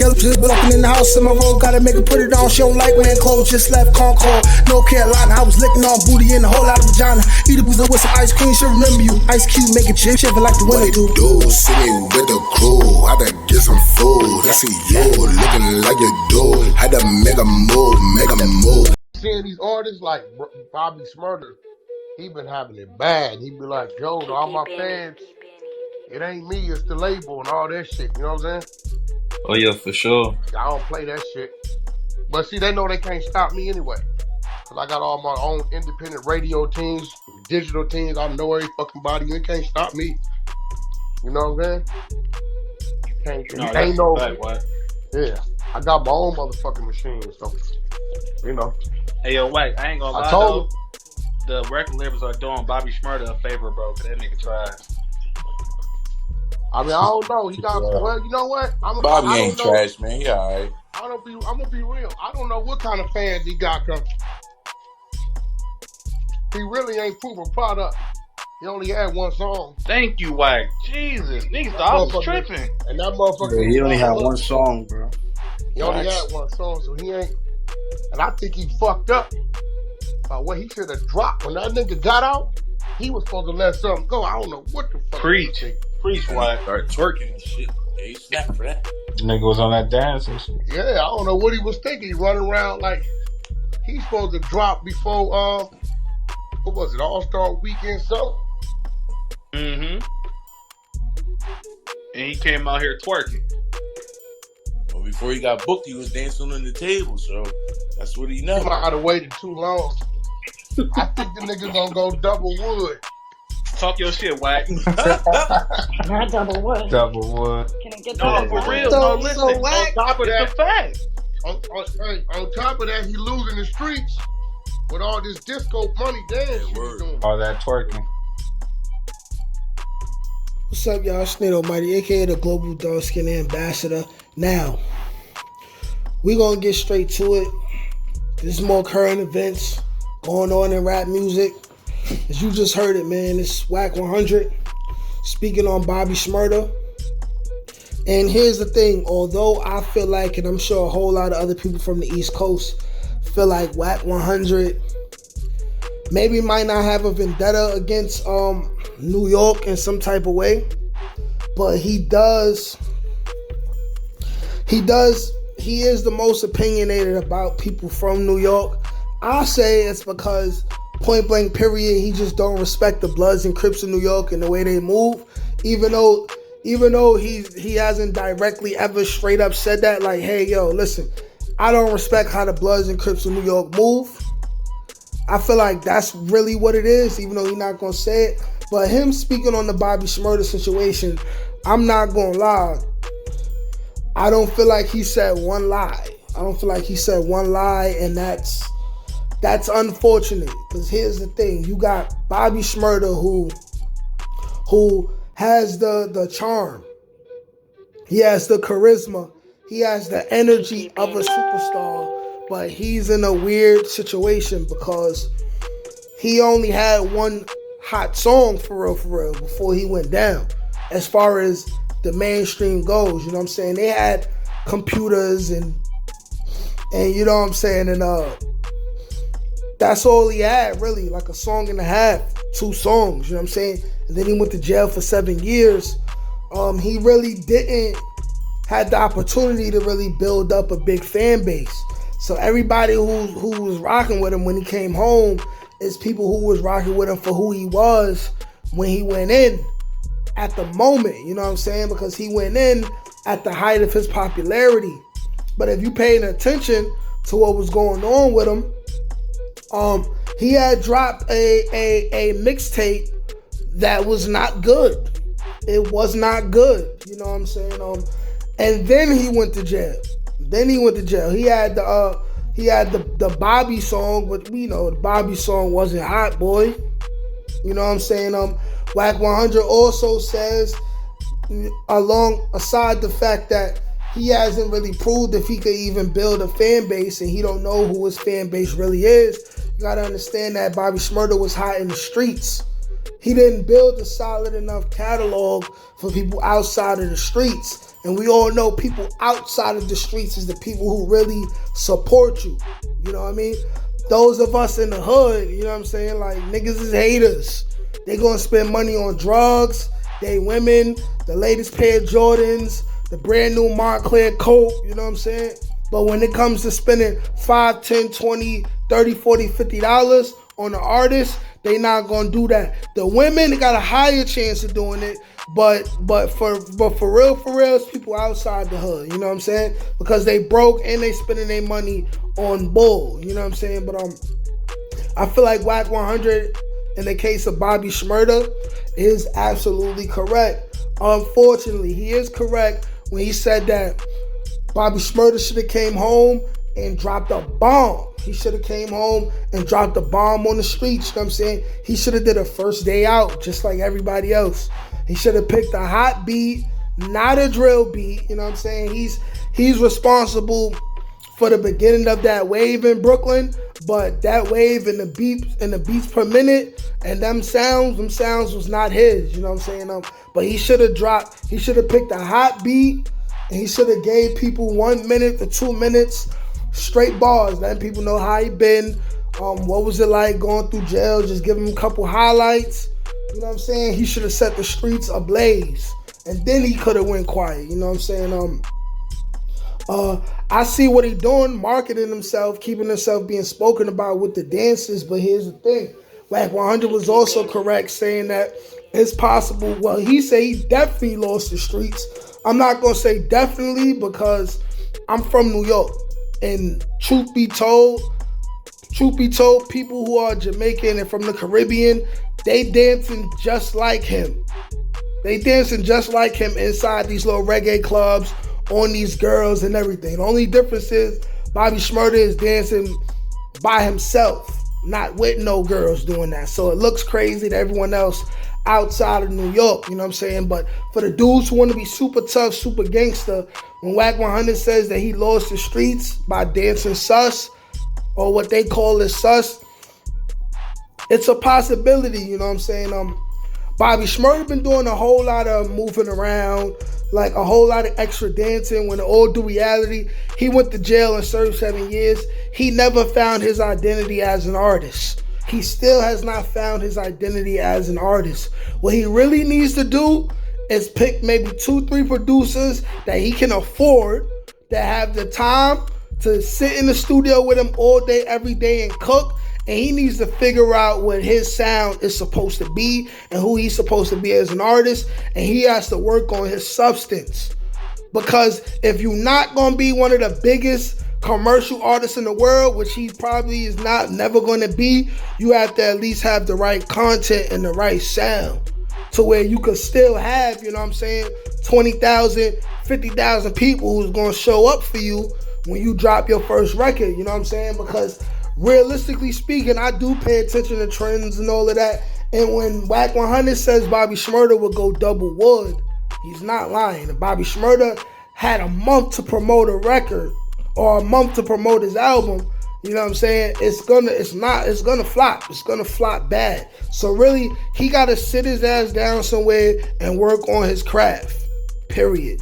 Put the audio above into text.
Yellow just walking in the house in my road, gotta make her put it on. She don't like wearing clothes, just left Concord, North Carolina. I was licking on booty in a whole lot of vagina. Eat a boozer with some ice cream, she'll remember you. Ice Cube make it chip, shiver like the winter do. See me with the crew, I done get some food. I see you looking like you do. Had to make a move, Seeing these artists like Bobby Shmurda, he been having it bad. He be like, yo, to all my fans, it ain't me, it's the label and all that shit. You know what I'm saying? Oh yeah, for sure. I don't play that shit. But see, they know they can't stop me anyway. Cause I got all my own independent radio teams, digital teams. I know every fucking body. You can't stop me. You know what I'm saying? You can't. No, ain't no. Wack. Yeah, I got my own motherfucking machine. So, you know. Hey yo, Wack, I ain't gonna lie though. The record labels are doing Bobby Shmurda a favor, bro, cause that nigga tried. I mean, I don't know. He got well. You know what? Bobby ain't trash, man. He alright. I'm gonna be real. I don't know what kind of fans he got. Cause he really ain't proven product. He only had one song. Thank you, Wack. Jesus, niggas thought I was tripping. And that motherfucker. Yeah, he only had one song, bro. He only had one song, so he ain't. And I think he fucked up by what he should have dropped when that nigga got out. He was supposed to let something go. I don't know what the fuck. Preach, Wack. Started twerking and shit. Yeah, he snapped for that. Nigga was on that dance and shit. Yeah, I don't know what he was thinking. He running around like he's supposed to drop before what was it, All-Star Weekend something? Mm-hmm. And he came out here twerking. Well, before he got booked, he was dancing on the table, so that's what he knows. He might have waited too long. I think the nigga gonna go double wood. Talk your shit, Wack. Not double wood. Double wood. Can I get No, that? for real. So, No, listen. so Wack, On top of that, It's a fact. on top of that, he losing the streets with all this disco money dance shit he's doing. All that twerking. What's up, y'all? Snake Almighty, aka the Global Dark Skin Ambassador. Now, we gonna get straight to it. There's more current events going on in rap music. As you just heard it, man, it's Wack 100 speaking on Bobby Shmurda. And here's the thing, although I feel like, and I'm sure a whole lot of other people from the East Coast feel like Wack 100 maybe might not have a vendetta against New York in some type of way, but he is the most opinionated about people from New York. I'll say it's because point blank period, he just don't respect the Bloods and Crips of New York and the way they move, even though he hasn't directly ever straight up said that, like, hey yo, listen, I don't respect how the Bloods and Crips of New York move. I feel like that's really what it is, even though he's not gonna say it. But him speaking on the Bobby Shmurda situation, I'm not gonna lie, I don't feel like he said one lie. And that's unfortunate, because here's the thing. You got Bobby Shmurda who has the charm. He has the charisma. He has the energy of a superstar, but he's in a weird situation because he only had one hot song for real before he went down. As far as the mainstream goes, you know what I'm saying? They had computers and you know what I'm saying, and that's all he had, really, like a song and a half, 2 songs, you know what I'm saying? And then he went to jail for 7 years. He really didn't have the opportunity to really build up a big fan base. So everybody who was rocking with him when he came home is people who was rocking with him for who he was when he went in at the moment, you know what I'm saying? Because he went in at the height of his popularity. But if you paying attention to what was going on with him, he had dropped a mixtape that was not good. It was not good, you know what I'm saying? And then he went to jail. He had the Bobby song, but we know the Bobby song wasn't hot, boy. You know what I'm saying? Wack 100 also says, aside the fact that he hasn't really proved if he could even build a fan base, and he don't know who his fan base really is. You gotta understand that Bobby Shmurda was hot in the streets. he didn't build a solid enough catalog for people outside of the streets. And we all know people outside of the streets is the people who really support you. You know what I mean? Those of us in the hood, you know what I'm saying? Like, niggas is haters. They gonna spend money on drugs, they women, the latest pair of Jordans, the brand new Montclair coat, you know what I'm saying? But when it comes to spending $5, $10, $20, $30, $40, $50 on an artist, they not gonna do that. The women got a higher chance of doing it, but for real, it's people outside the hood, you know what I'm saying? Because they broke and they spending their money on bull, you know what I'm saying? But I feel like Wack 100 in the case of Bobby Shmurda is absolutely correct. Unfortunately, he is correct when he said that Bobby Shmurda should have came home and dropped a bomb. He should have came home and dropped a bomb on the streets, you know what I'm saying? He should have did a first day out just like everybody else. He should have picked a hot beat, not a drill beat, you know what I'm saying? He's responsible for the beginning of that wave in Brooklyn, but that wave and the beats per minute and them sounds was not his, you know what I'm saying? But he should have picked a hot beat, and he should have gave people 1 minute to 2 minutes straight bars, letting people know how he been, what was it like going through jail, just give him a couple highlights, you know what I'm saying? He should have set the streets ablaze, and then he could have went quiet, you know what I'm saying? I see what he doing, marketing himself, keeping himself being spoken about with the dances, but here's the thing. Wack 100 was also correct saying that it's possible, well, he said he definitely lost the streets. I'm not going to say definitely because I'm from New York, and truth be told, people who are Jamaican and from the Caribbean, they dancing just like him. They dancing just like him inside these little reggae clubs, on these girls and everything. The only difference is Bobby Shmurda is dancing by himself, not with no girls doing that. So it looks crazy to everyone else outside of New York, you know what I'm saying? But for the dudes who want to be super tough, super gangster, when Wack 100 says that he lost the streets by dancing sus, or what they call it sus, it's a possibility, you know what I'm saying? Bobby Shmurda been doing a whole lot of moving around, like a whole lot of extra dancing. When all due reality, he went to jail and served 7 years. He never found his identity as an artist. He still has not found his identity as an artist. What he really needs to do is pick maybe 2-3 producers that he can afford, that have the time to sit in the studio with him all day, every day and cook. And he needs to figure out what his sound is supposed to be and who he's supposed to be as an artist. And he has to work on his substance. Because if you're not going to be one of the biggest commercial artists in the world, which he probably is never going to be, you have to at least have the right content and the right sound. To where you could still have, you know what I'm saying, 20,000, 50,000 people who's going to show up for you when you drop your first record, you know what I'm saying? Because realistically speaking, I do pay attention to trends and all of that. And when Wack 100 says Bobby Shmurda would go double wood, he's not lying. If Bobby Shmurda had a month to promote a record or a month to promote his album, you know what I'm saying? It's gonna flop. It's gonna flop bad. So really, he gotta sit his ass down somewhere and work on his craft. Period.